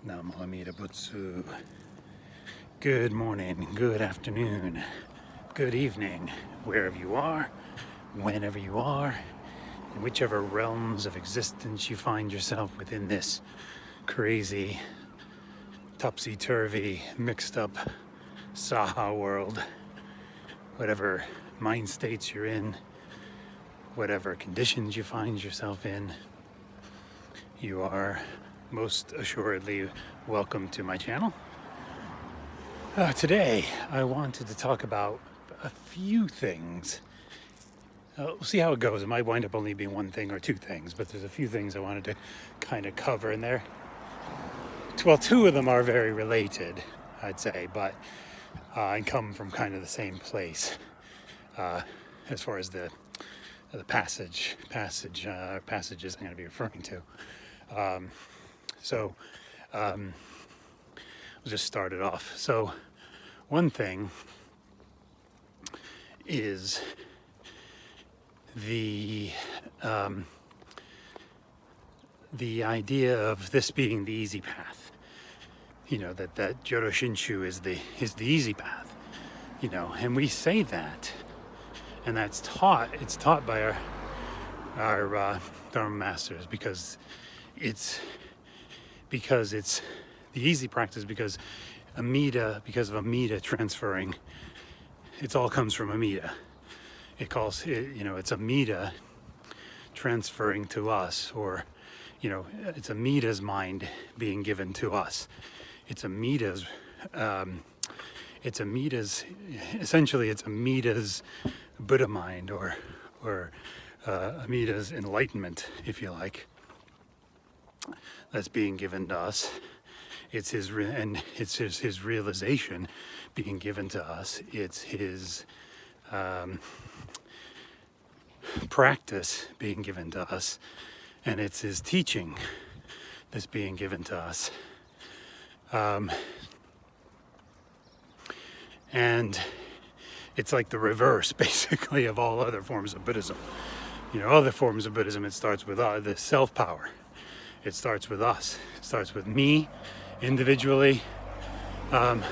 Namo Amida Butsu. Good morning, good afternoon, good evening, wherever you are, whenever you are, in whichever realms of existence you find yourself within this crazy, topsy-turvy, mixed up Saha world, whatever mind states you're in, whatever conditions you find yourself in, you are most assuredly welcome to my channel. Today, I wanted to talk about a few things. We'll see how it goes. It might wind up only being one thing or two things, but there's a few things I wanted to kind of cover in there. Well, two of them are very related, I'd say, but and come from kind of the same place as far as the passages I'm going to be referring to. We'll just start it off. So one thing is the idea of this being the easy path. You know, that Kyogyoshinsho is the easy path. You know, and we say that, and that's taught. It's taught by our dharma masters because it's the easy practice, because of Amida transferring. It all comes from Amida. It's Amida transferring to us, or it's Amida's mind being given to us. It's Amida's Buddha mind, or Amida's enlightenment, if you like, that's being given to us. It's his realization being given to us. It's his practice being given to us, and it's his teaching that's being given to us. And it's like the reverse, basically, of all other forms of Buddhism. Other forms of Buddhism, it starts with the self-power. It starts with us. It starts with me, individually, and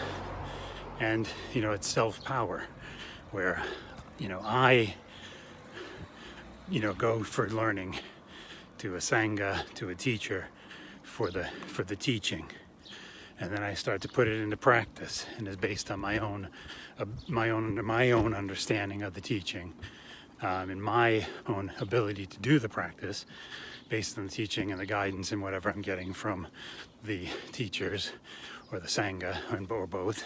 it's self-power, where I go for learning to a sangha, to a teacher, for the teaching, and then I start to put it into practice, and it's based on my own understanding of the teaching, and my own ability to do the practice based on the teaching and the guidance and whatever I'm getting from the teachers or the sangha, or both.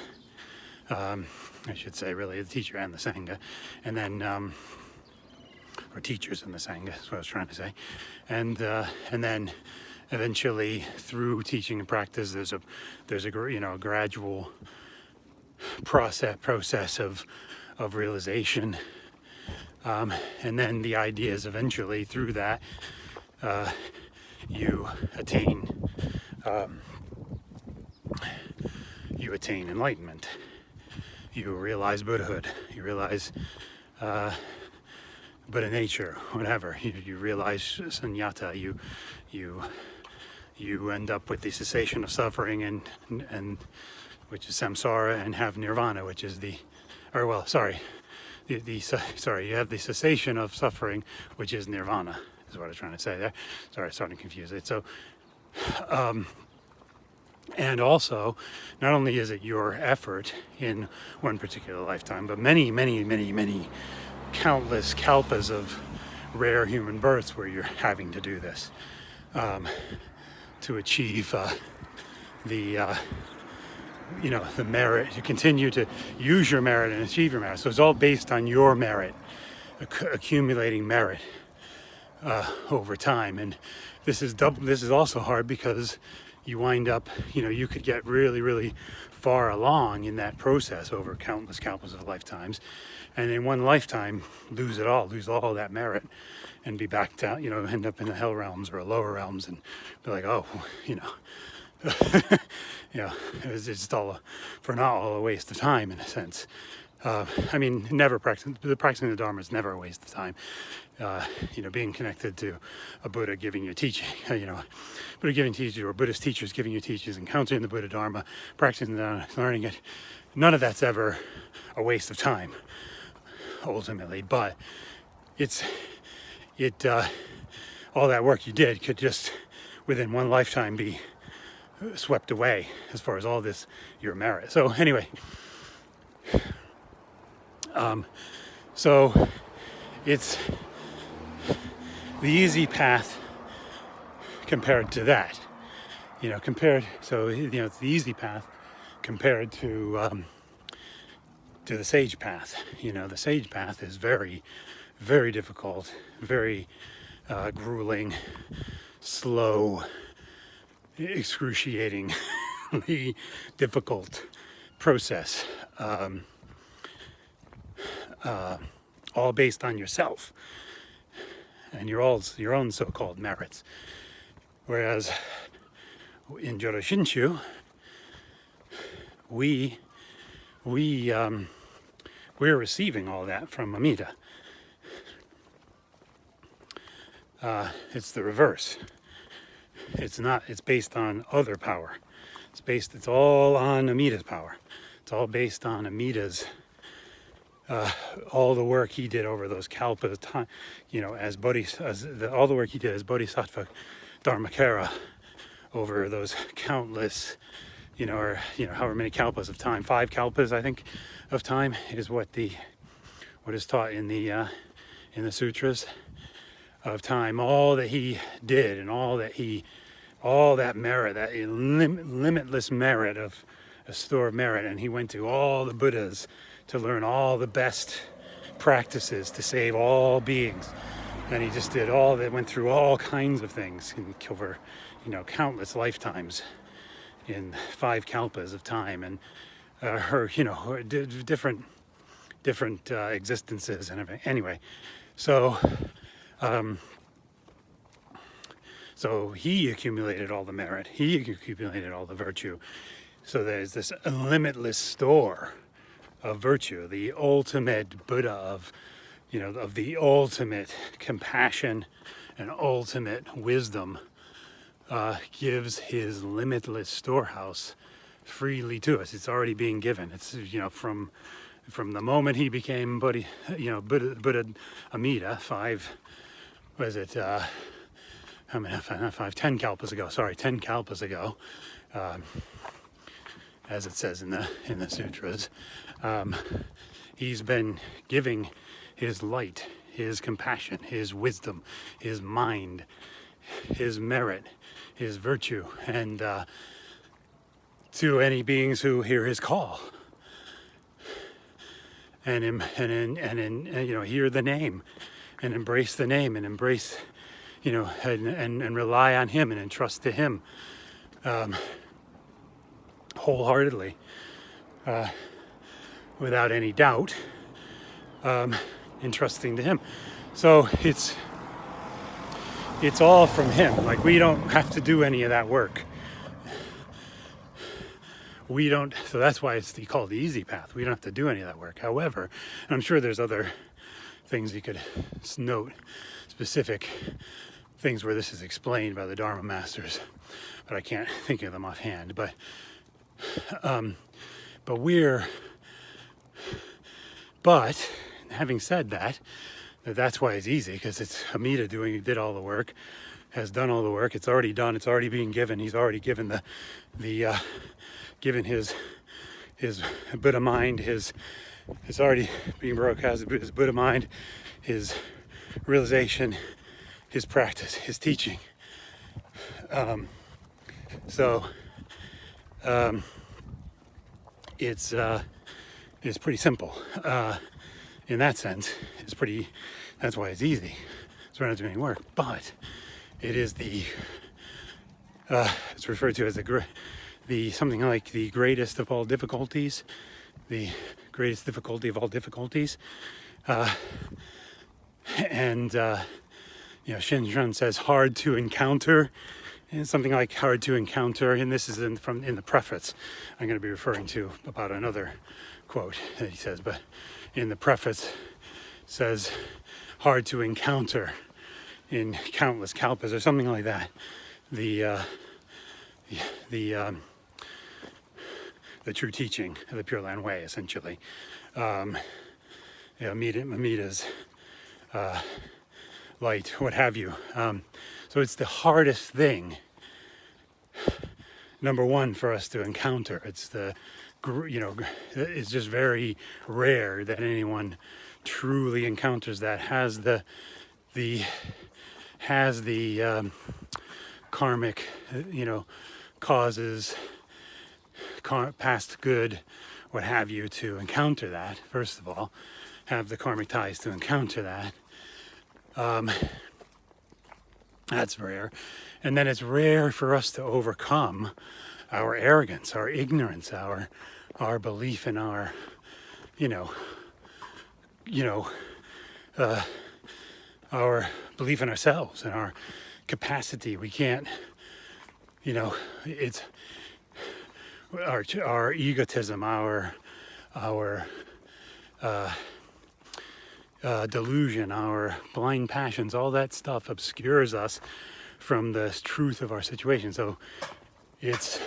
I should say, really, the teacher and the sangha, and then or teachers and the sangha is what I was trying to say, and then eventually, through teaching and practice, there's a gradual process of realization, and then the idea is eventually through that you attain enlightenment. You realize Buddhahood. You realize Buddha nature, whatever. You realize sunyata. You end up with the cessation of suffering, and which is samsara, and have nirvana, which is you have the cessation of suffering, which is nirvana, is what I was trying to say there. Sorry, I started to confuse it. So, and also, not only is it your effort in one particular lifetime, but many, many, many, many countless kalpas of rare human births where you're having to do this to achieve the merit, to continue to use your merit and achieve your merit. So it's all based on your merit, accumulating merit over time. And this is also hard because you wind up, you could get really, really far along in that process over countless kalpas of lifetimes, and in one lifetime lose all that merit, and be back down, end up in the hell realms or lower realms, and be like, oh, it was just not all a waste of time, in a sense. I mean, never practicing the Dharma is never a waste of time. Being connected to a Buddha giving you teaching, Buddha giving teachers or Buddhist teachers giving you teachings, encountering the Buddha Dharma, practicing the learning it, none of that's ever a waste of time, ultimately. But all that work you did could just within one lifetime be swept away as far as all this your merit. So anyway. So it's the easy path compared to that, it's the easy path compared to the sage path. The sage path is very, very difficult, very grueling, slow, excruciatingly difficult process. All based on yourself and your own so-called merits. Whereas in Gyodoshinshu, we're receiving all that from Amida. It's the reverse. It's based on other power. It's all on Amida's power. It's all based on Amida's all the work he did over those kalpas, all the work he did as Bodhisattva Dharmakara over those countless, however many kalpas of time, 5 kalpas I think of time is what is taught in the sutras of time. All that he did and all that merit, that limitless merit of a store of merit, and he went to all the Buddhas to learn all the best practices to save all beings. And he just did went through all kinds of things over, countless lifetimes in 5 kalpas of time, and different existences and everything. Anyway, so he accumulated all the merit, he accumulated all the virtue. So there's this limitless store of virtue, the ultimate Buddha of the ultimate compassion and ultimate wisdom, gives his limitless storehouse freely to us. It's already being given. It's from the moment he became Buddha Amida, 10 kalpas ago. Sorry, 10 kalpas ago, as it says in the sutras. He's been giving his light, his compassion, his wisdom, his mind, his merit, his virtue, and to any beings who hear his call and hear the name and embrace the name and embrace, and rely on him and entrust to him wholeheartedly. Without any doubt, entrusting to him. So it's all from him. Like, we don't have to do any of that work. So that's why it's called the easy path. We don't have to do any of that work. However, and I'm sure there's other things you could note, specific things where this is explained by the Dharma masters, but I can't think of them offhand. But having said that's why it's easy, because it's Amida did all the work, has done all the work. It's already done. It's already being given. He's already given given his Buddha mind. It's already being broadcasted. His Buddha mind, his realization, his practice, his teaching. It's pretty simple. In that sense, that's why it's easy. So we're not doing any work, but it is it's referred to as something like the greatest of all difficulties, the greatest difficulty of all difficulties. Shinjin says hard to encounter, and something like hard to encounter, and this is in the preface I'm going to be referring to about another quote that he says, but in the preface says, hard to encounter in countless kalpas or something like that. The true teaching of the Pure Land Way, essentially. Amida's light, what have you. So it's the hardest thing, number one, for us to encounter. It's it's just very rare that anyone truly encounters that, has the karmic, causes, past good, what have you, to encounter that. First of all, have the karmic ties to encounter that. That's rare. And then it's rare for us to overcome our arrogance, our ignorance, our belief in our, our belief in ourselves and our capacity. We can't, it's our egotism, our delusion, our blind passions, all that stuff obscures us from the truth of our situation. So it's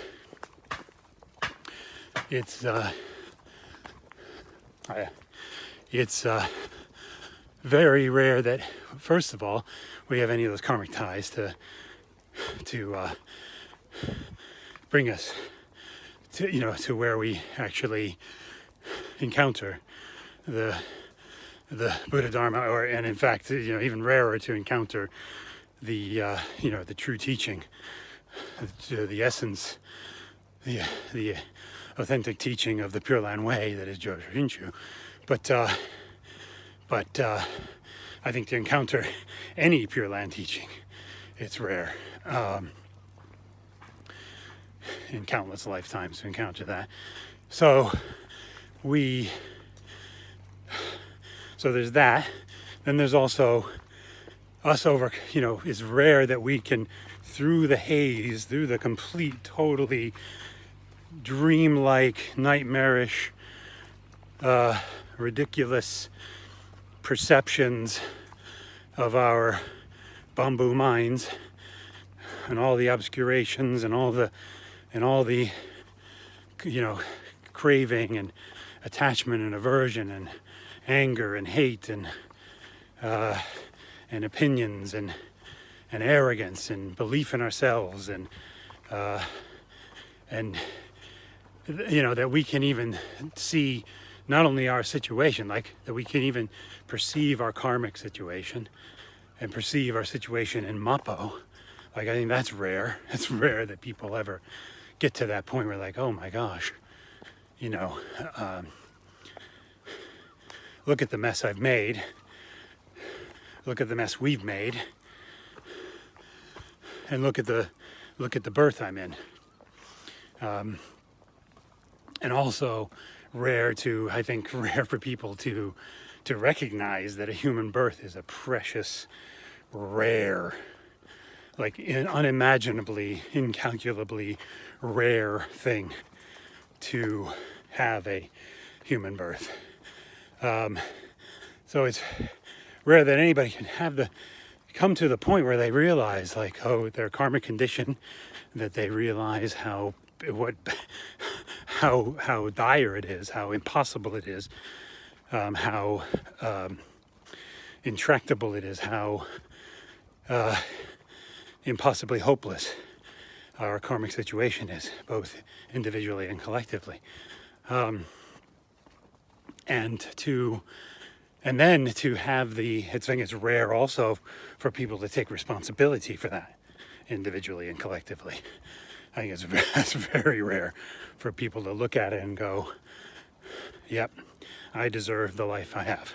very rare that, first of all, we have any of those karmic ties to bring us to where we actually encounter the Buddha Dharma, and in fact, even rarer to encounter the true teaching, the essence, the authentic teaching of the Pure Land Way, that is Gyoshinsho. But I think to encounter any Pure Land teaching, it's rare. In countless lifetimes to encounter that. So there's that. Then there's also us it's rare that we can, through the haze, through the complete, totally dreamlike, nightmarish, ridiculous perceptions of our bamboo minds, and all the obscurations and all the craving and attachment and aversion and anger and hate and opinions and arrogance and belief in ourselves and that we can even see not only our situation, like that we can even perceive our karmic situation and perceive our situation in Mappo. Like, I think that's rare. It's rare that people ever get to that point where, like, oh my gosh, look at the mess I've made. Look at the mess we've made. And look at the birth I'm in. And also rare for people to recognize that a human birth is a precious, rare, like unimaginably, incalculably rare thing to have a human birth. So it's rare that anybody can come to the point where they realize, like, their karmic condition, that they realize how dire it is, how impossible it is, how intractable it is, how impossibly hopeless our karmic situation is, both individually and collectively. And then to have I think it's rare also for people to take responsibility for that, individually and collectively. I think that's very rare for people to look at it and go, yep, I deserve the life I have.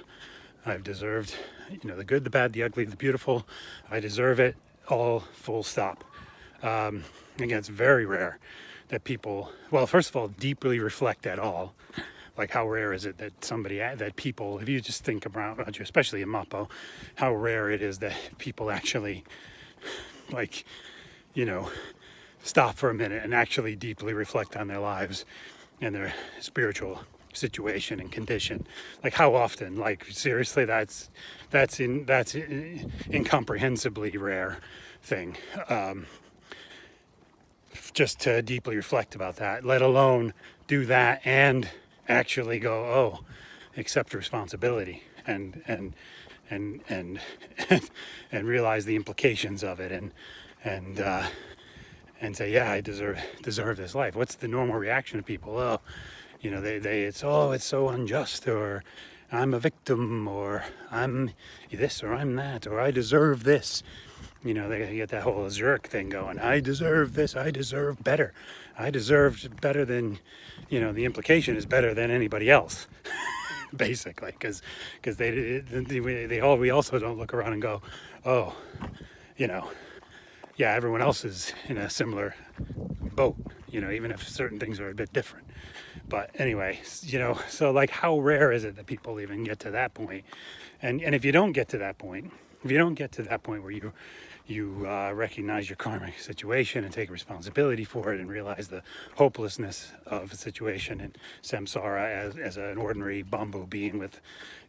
I've deserved, the good, the bad, the ugly, the beautiful. I deserve it all, full stop. Again, it's very rare that people, well, first of all, deeply reflect at all. Like, how rare is it that people, if you just think about you, especially in Mappo, how rare it is that people actually, stop for a minute and actually deeply reflect on their lives and their spiritual situation and condition. Like how often? Like seriously, that's incomprehensibly rare thing. Just to deeply reflect about that, let alone do that and actually go, oh, accept responsibility and and realize the implications of it and say, yeah, I deserve this life. What's the normal reaction of people? Oh, it's so unjust, or I'm a victim, or I'm this, or I'm that, or I deserve this. They get that whole jerk thing going. I deserve this. I deserve better. I deserve better than, the implication is better than anybody else, basically, because we also don't look around and go, oh, yeah, everyone else is in a similar boat, even if certain things are a bit different. But anyway, so like how rare is it that people even get to that point? And if you don't get to that point, where you recognize your karmic situation and take responsibility for it and realize the hopelessness of the situation and samsara as an ordinary bamboo being with,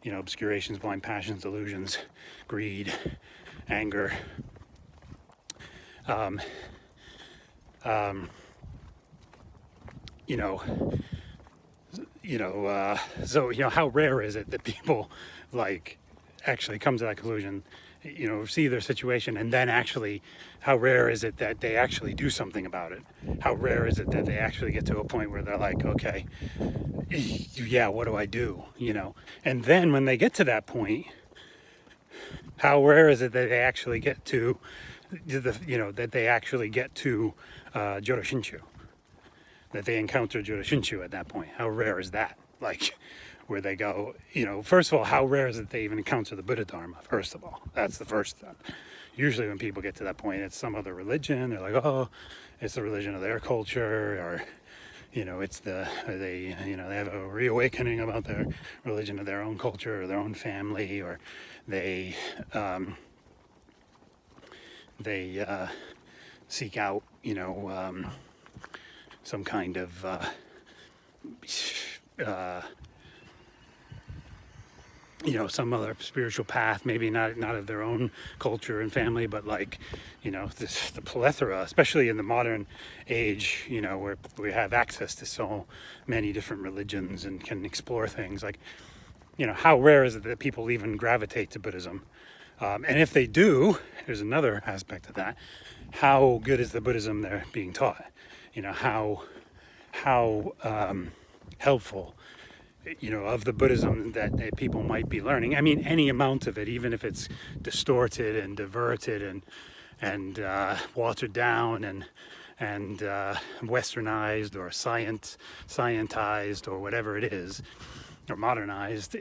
obscurations, blind passions, delusions, greed, anger, so how rare is it that people like actually come to that conclusion, see their situation, and then actually, how rare is it that they actually do something about it? How rare is it that they actually get to a point where they're like, okay, yeah, what do I do? And then when they get to that point, how rare is it that they actually get to Joroshinshu, that they encounter Joroshinshu at that point? How rare is that? Like, where they go, first of all, how rare is it they even encounter the Buddha Dharma? First of all, that's the first step. Usually when people get to that point, it's some other religion. They're like, oh, it's the religion of their culture, or, they have a reawakening about their religion of their own culture or their own family, or they seek out, some kind of some other spiritual path, maybe not of their own culture and family, but like, the plethora, especially in the modern age, where we have access to so many different religions and can explore things. Like, how rare is it that people even gravitate to Buddhism? And if they do, there's another aspect of that. How good is the Buddhism they're being taught? How helpful, of the Buddhism that people might be learning. I mean, any amount of it, even if it's distorted and diverted and watered down and westernized or scientized or whatever it is, or modernized.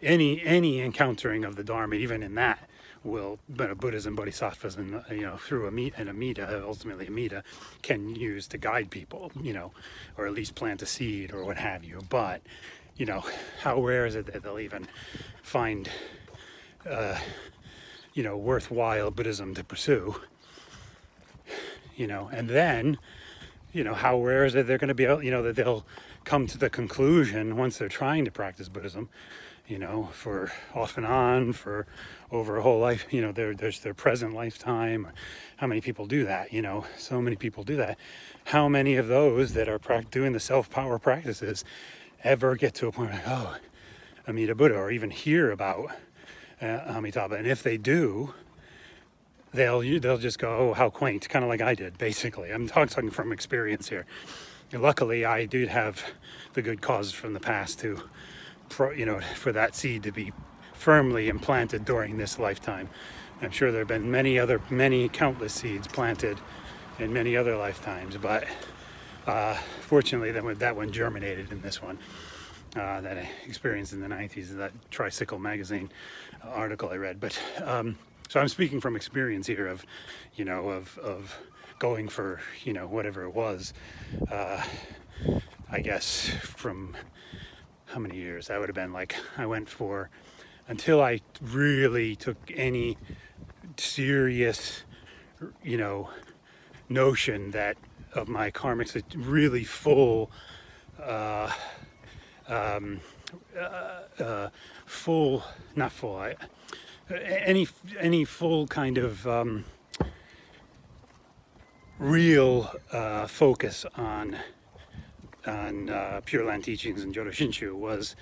Any encountering of the Dharma, even in that, will Buddhism, bodhisattvas, and through Amida, ultimately Amida, can use to guide people, or at least plant a seed or what have you. But how rare is it that they'll even find worthwhile Buddhism to pursue? And then how rare is it they're going to be able, that they'll come to the conclusion once they're trying to practice Buddhism, for off and on, for over a whole life, there's their present lifetime. How many people do that? So many people do that. How many of those that are doing the self-power practices ever get to a point like, oh, Amida Buddha, or even hear about Amitabha? And if they do, they'll just go, oh, how quaint, kind of like I did, basically. I'm talking from experience here. And luckily, I do have the good causes from the past to, for that seed to be firmly implanted during this lifetime. I'm sure there have been many countless seeds planted in many other lifetimes, but fortunately, that one germinated in this one that I experienced in the 90s, that Tricycle magazine article I read. But so I'm speaking from experience here of going for, whatever it was, I guess from how many years? That would have been like, I went for, until I really took any serious, notion that of my karmic, really full full, not full, any full kind of real focus on Pure Land teachings and Jodoshinshu was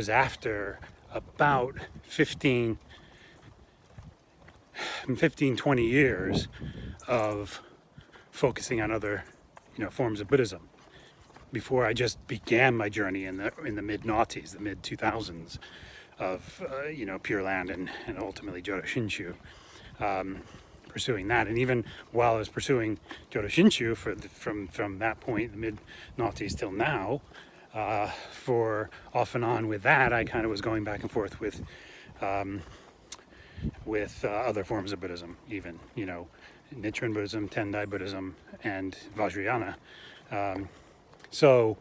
after about 15, 20 years of focusing on other forms of Buddhism, before I just began my journey in the mid-noughties, the mid-2000s of Pure Land and ultimately Jodoshinshu, pursuing that. And even while I was pursuing Jodoshinshu from that point, the mid-noughties till now, for off and on with that, I kind of was going back and forth with other forms of Buddhism, even Nichiren Buddhism, Tendai Buddhism, and Vajrayana. So,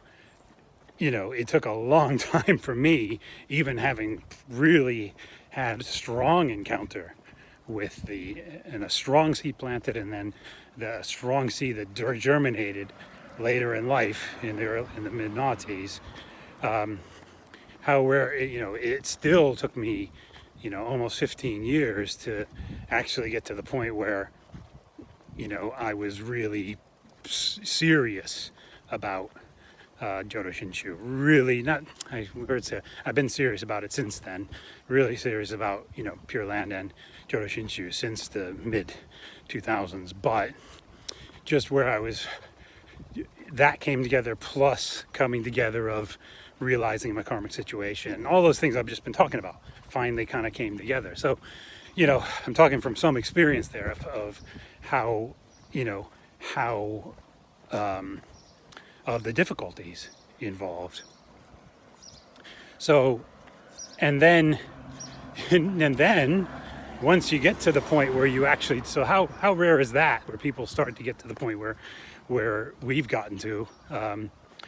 it took a long time for me, even having really had a strong encounter with and a strong seed planted, and then the strong seed that germinated later in life in the mid-noughties. However, it still took me, almost 15 years to actually get to the point where, I was really serious about Jodoshinshu. Really, I've been serious about it since then. Really serious about Pure Land and Jodoshinshu since the mid 2000s. But just where I was, that came together, plus coming together of realizing my karmic situation, all those things I've just been talking about, finally kind of came together. So, I'm talking from some experience there of how of the difficulties involved. So, and then once you get to the point where you actually, so how rare is that, where people start to get to the point where we've gotten to,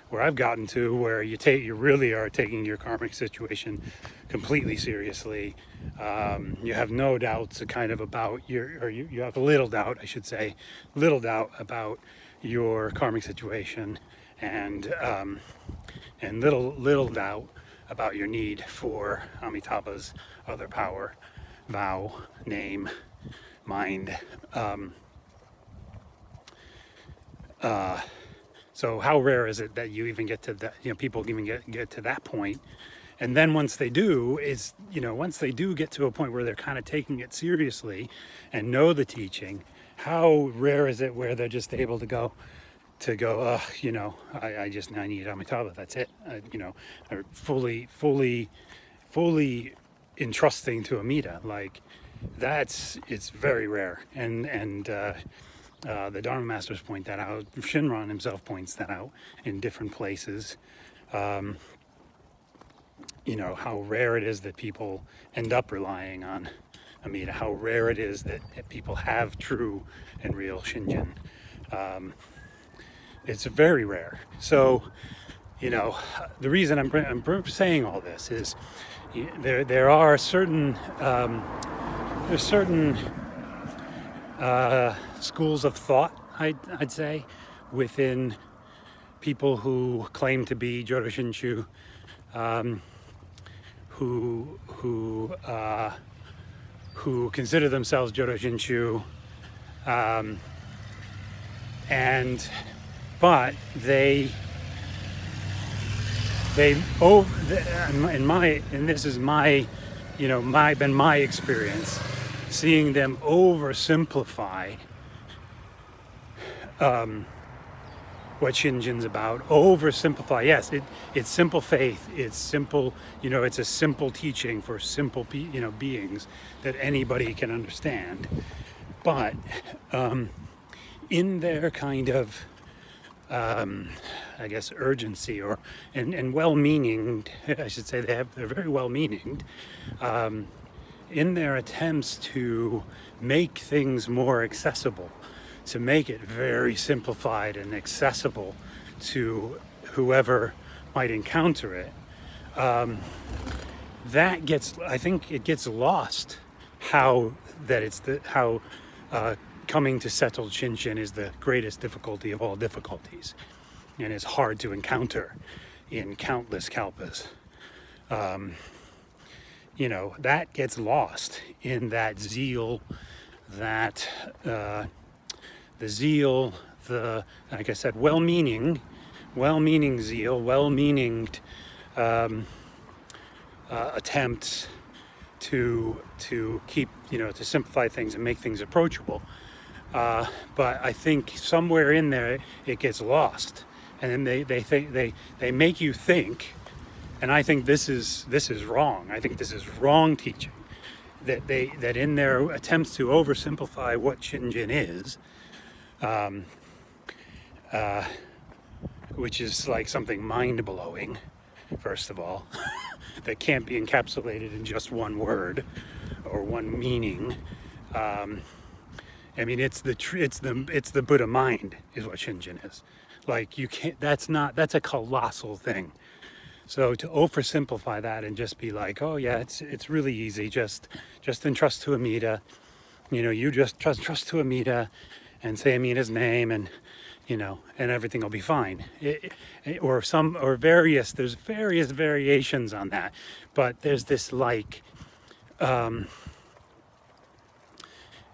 where I've gotten to, where you really are taking your karmic situation completely seriously. You have no doubts kind of about you have little doubt, I should say, little doubt about your karmic situation, and little doubt about your need for Amitabha's other power, vow, name, mind. So how rare is it that you even get to that, people even get to that point? And then once they do, once they do get to a point where they're kind of taking it seriously and know the teaching, how rare is it where they're just able to go, I need Amitabha, that's it. Fully entrusting to Amida, like it's very rare. And the Dharma masters point that out. Shinran himself points that out in different places. How rare it is that people end up relying on Amida, how rare it is that people have true and real shinjin. It's very rare. So, the reason I'm saying all this is there are certain schools of thought, I'd say, within people who claim to be Jodoshinshu, who consider themselves Jodoshinshu, but this is my experience, seeing them oversimplify what Shinjin's about. Oversimplify. Yes, it's simple faith. It's simple. It's a simple teaching for simple beings that anybody can understand. But in their kind of urgency and well-meaning, I should say, they're very well-meaning, in their attempts to make things more accessible, to make it very simplified and accessible to whoever might encounter it. I think it gets lost how coming to settled Shinjin is the greatest difficulty of all difficulties, and is hard to encounter. in countless kalpas. That gets lost in that zeal, that the zeal, like I said, well-meaning zeal, well-meaning attempts to keep, to simplify things and make things approachable. But I think somewhere in there it gets lost, and then they make you think, and I think this is wrong. I think this is wrong teaching. That in their attempts to oversimplify what shinjin is, which is like something mind-blowing, first of all, that can't be encapsulated in just one word or one meaning. It's the Buddha mind is what shinjin is. Like, you can't. That's a colossal thing. So to oversimplify that and just be like, oh yeah, it's really easy. Just entrust to Amida. You just trust to Amida, and say Amida's name, and and everything will be fine. There's various variations on that, but there's this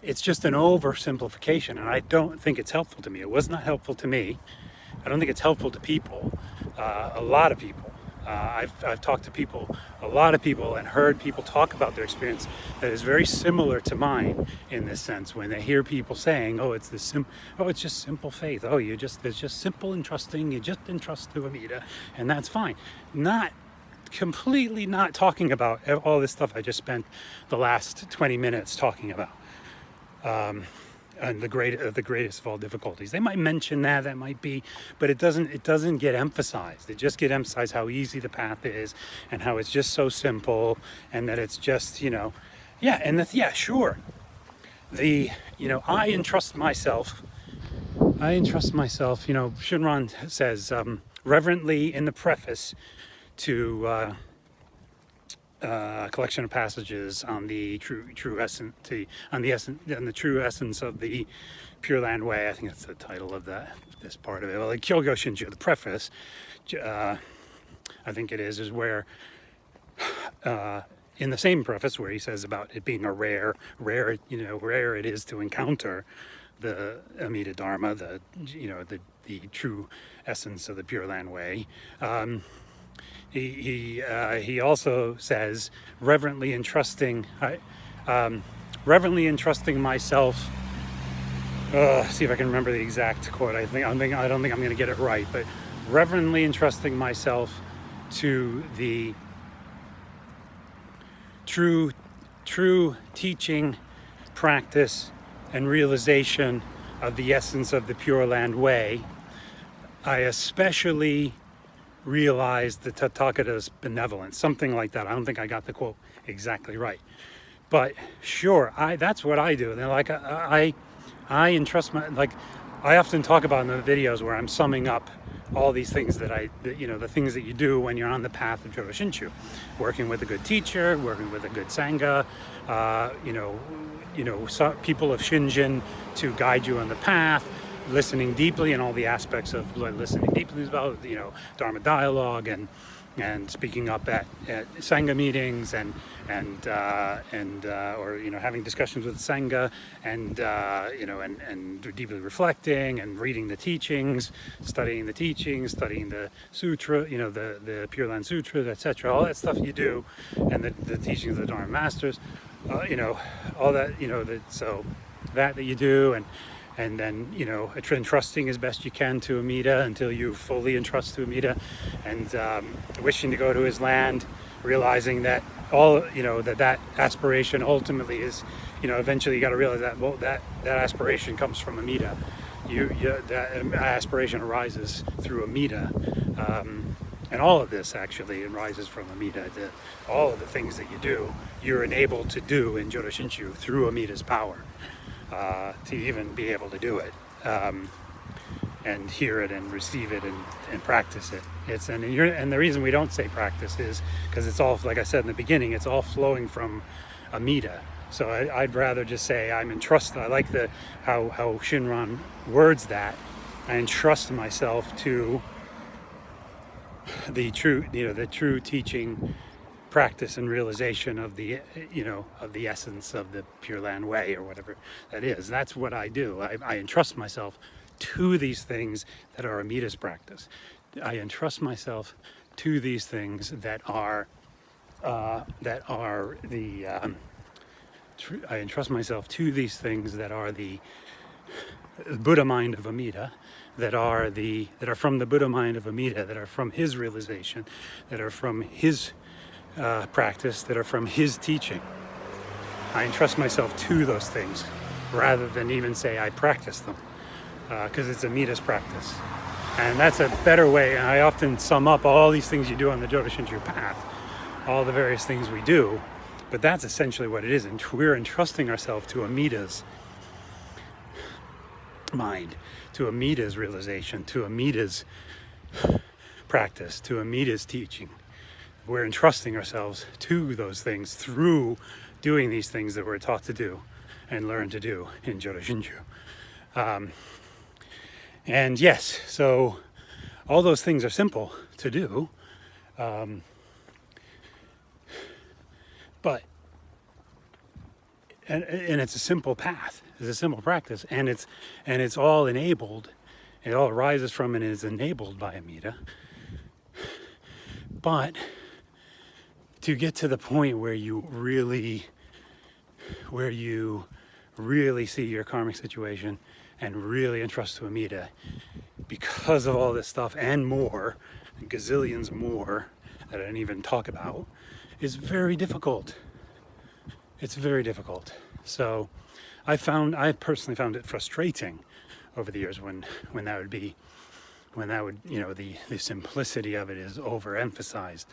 it's just an oversimplification, and I don't think it's helpful to me. It was not helpful to me. I don't think it's helpful to people, a lot of people. I've talked to a lot of people, and heard people talk about their experience that is very similar to mine in this sense. When they hear people saying, "Oh, it's it's just simple faith. Oh, it's just simple and trusting. You just entrust to Amida, and that's fine." Completely not talking about all this stuff I just spent the last 20 minutes talking about. And the greatest of all difficulties. They might mention that might be, but it doesn't get emphasized. It just get emphasized how easy the path is, and how it's just so simple, and that it's just, sure. I entrust myself. Shinran says reverently in the preface to collection of passages on the true essence, on the true essence of the Pure Land Way. I think that's the title of this part of it. Well, like Kyogyoshinsho, the preface, I think it is where in the same preface where he says about it being a rare it is to encounter the Amida Dharma, the true essence of the Pure Land Way. He also says reverently entrusting myself. See if I can remember the exact quote. I don't think I'm going to get it right, but reverently entrusting myself to the true teaching, practice, and realization of the essence of the Pure Land Way. I especially realized the Tathagata's benevolence, something like that. I don't think I got the quote exactly right, but sure, that's what I do. And like I entrust I often talk about in the videos where I'm summing up all these things the things that you do when you're on the path of Jodoshinshu, working with a good teacher, working with a good sangha, people of shinjin to guide you on the path, listening deeply, and all the aspects of listening deeply is about dharma dialogue and speaking up at sangha meetings and having discussions with sangha and deeply reflecting and reading the teachings, studying the sutra, the Pure Land Sutra, etc. All that stuff you do, and the teachings of the Dharma masters, all that that you do, and then entrusting as best you can to Amida until you fully entrust to Amida, and wishing to go to his land, realizing that that aspiration ultimately is eventually you got to realize that aspiration comes from Amida. That aspiration arises through Amida, and all of this actually arises from Amida. All of the things that you do, you're enabled to do in Jodoshinshu through Amida's power. To even be able to do it, and hear it and receive it and practice it. And the reason we don't say practice is because it's all, like I said in the beginning, it's all flowing from Amida. So I'd rather just say I'm entrusted. I like how Shinran words that. I entrust myself to the true teaching, practice, and realization of the of the essence of the Pure Land Way, or whatever that is. That's what I do. I entrust myself to these things that are Amida's practice. I entrust myself to these things that are the I entrust myself to these things that are the Buddha mind of Amida, that are from the Buddha mind of Amida, that are from his realization, that are from his practice, that are from his teaching. I entrust myself to those things rather than even say I practice them, because it's Amida's practice. And that's a better way. And I often sum up all these things you do on the Jodoshinshu path, all the various things we do, but that's essentially what it is. And we're entrusting ourselves to Amida's mind, to Amida's realization, to Amida's practice, to Amida's teaching. We're entrusting ourselves to those things through doing these things that we're taught to do and learn to do in Jodoshinshu. And yes, so all those things are simple to do, but and it's a simple path, it's a simple practice, and it's all enabled. It all arises from and is enabled by Amida. But to get to the point where you really see your karmic situation and really entrust to Amida, because of all this stuff and more, gazillions more that I didn't even talk about, is very difficult. It's very difficult. So I personally found it frustrating over the years when that would the simplicity of it is overemphasized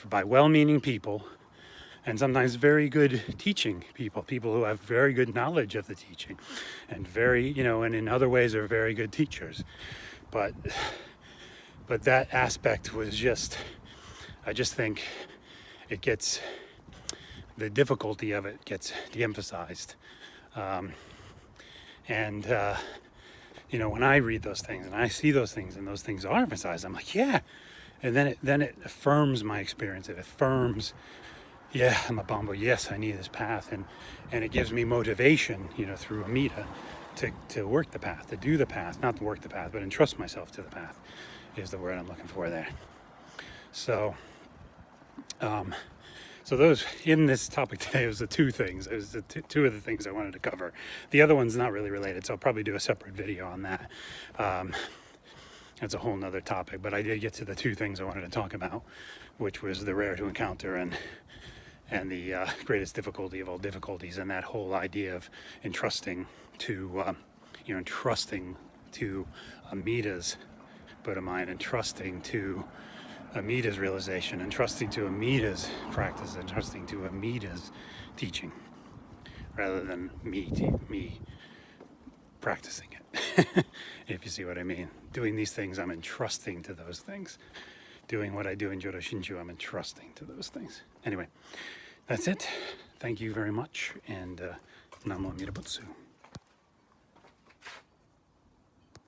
by well-meaning people, and sometimes very good teaching people who have very good knowledge of the teaching, and and in other ways are very good teachers. But that aspect was I just think the difficulty of it gets de-emphasized. When I read those things and I see those things and those things are emphasized, I'm like, yeah. And then it affirms my experience. It affirms, yeah, I'm a Bambo. Yes, I need this path, and it gives me motivation, through Amida, to work the path, to do the path, not to work the path, but entrust myself to the path, is the word I'm looking for there. So, so those in this topic today was the two things. It was two of the things I wanted to cover. The other one's not really related, so I'll probably do a separate video on that. That's a whole nother topic, but I did get to the two things I wanted to talk about, which was the rare to encounter and the greatest difficulty of all difficulties, and that whole idea of entrusting to Amida's Buddha mind, and trusting to Amida's realization, and trusting to Amida's practice, and trusting to Amida's teaching, rather than me practicing it. If you see what I mean. Doing these things, I'm entrusting to those things. Doing what I do in Jodoshinshu, I'm entrusting to those things. Anyway, that's it. Thank you very much, and Namo Amida Butsu.